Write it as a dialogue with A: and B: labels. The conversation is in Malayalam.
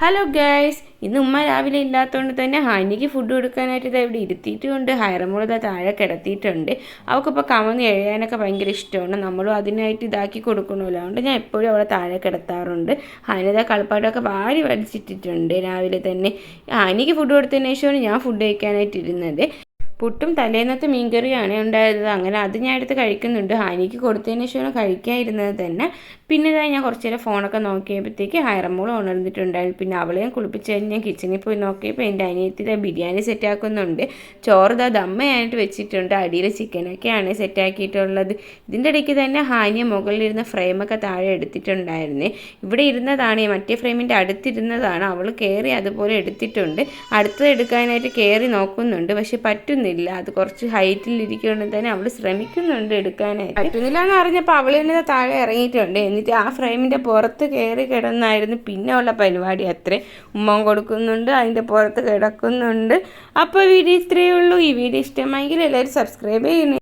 A: ഹലോ ഗൈസ്, ഇന്ന് ഉമ്മ രാവിലെ ഇല്ലാത്തതുകൊണ്ട് തന്നെ ഹനിക്ക് ഫുഡ് കൊടുക്കാനായിട്ട് ഇത് ഇവിടെ ഇരുത്തിയിട്ടുണ്ട്. ഹൈറമോളത് താഴെ കിടത്തിയിട്ടുണ്ട്. അവൾക്കിപ്പോൾ കമന്ന് എഴുതാനൊക്കെ ഭയങ്കര ഇഷ്ടമാണ്. നമ്മളും അതിനായിട്ട് ഇതാക്കി കൊടുക്കണമല്ലോ. അതുകൊണ്ട് ഞാൻ എപ്പോഴും അവളെ താഴെ കിടത്താറുണ്ട്. ഹനിത കളിപ്പാട്ടമൊക്കെ വാരി വലിച്ചിട്ടിട്ടുണ്ട് രാവിലെ തന്നെ. ഹനിക്ക് ഫുഡ് കൊടുത്തതിന് ശേഷമാണ് ഞാൻ ഫുഡ് കഴിക്കാനായിട്ട് ഇരുന്നത്. പുട്ടും തലേന്നത്തെ മീൻകറിയാണ് ഉണ്ടായത്. അങ്ങനെ അത് ഞാൻ എടുത്ത് കഴിക്കുന്നുണ്ട്. ഹനിക്ക് കൊടുത്തതിന് ശേഷമാണ് കഴിക്കാതിരുന്നത് തന്നെ. പിന്നെ ഞാൻ കുറച്ച് നേരം ഫോണൊക്കെ നോക്കിയപ്പോഴത്തേക്ക് ഹൈറമോൾ ഉണർന്നിട്ടുണ്ടായിരുന്നു. പിന്നെ അവളെയും കുളിപ്പിച്ച് കഴിഞ്ഞ് ഞാൻ കിച്ചണിൽ പോയി നോക്കിയപ്പോൾ എൻ്റെ അനിയത്തിയുടെ ബിരിയാണി സെറ്റാക്കുന്നുണ്ട്. ചോറ് ദമ്മയായിട്ട് വെച്ചിട്ടുണ്ട്. അടിയിൽ ചിക്കനൊക്കെയാണ് സെറ്റാക്കിയിട്ടുള്ളത്. ഇതിൻ്റെ ഇടയ്ക്ക് തന്നെ ഹാനിയ മുകളിലിരുന്ന ഫ്രെയിമൊക്കെ താഴെ എടുത്തിട്ടുണ്ടായിരുന്നേ. ഇവിടെ ഇരുന്നതാണ്, മറ്റേ ഫ്രെയിമിൻ്റെ അടുത്തിരുന്നതാണ്. അവൾ കയറി അതുപോലെ എടുത്തിട്ടുണ്ട്. അടുത്തത് എടുക്കാനായിട്ട് കയറി നോക്കുന്നുണ്ട്, പക്ഷെ പറ്റുന്നില്ല. അത് കുറച്ച് ഹൈറ്റിലിരിക്കുകൊണ്ട് തന്നെ അവൾ ശ്രമിക്കുന്നുണ്ട് എടുക്കാനായിട്ട്. പറ്റുന്നില്ല എന്ന് അറിഞ്ഞപ്പോൾ അവൾ തന്നെ താഴെ ഇറങ്ങിയിട്ടുണ്ട്. എന്നിട്ട് ആ ഫ്രെയിമിൻ്റെ പുറത്ത് കയറി കിടന്നായിരുന്നു പിന്നെ ഉള്ള പരിപാടി. അത്രേ ഉമ്മ കൊടുക്കുന്നുണ്ട്, അതിൻ്റെ പുറത്ത് കിടക്കുന്നുണ്ട്. അപ്പോൾ വീഡിയോ ഇത്രയേ ഉള്ളൂ. ഈ വീഡിയോ ഇഷ്ടമായെങ്കിൽ എല്ലാവരും സബ്സ്ക്രൈബ് ചെയ്യണേ.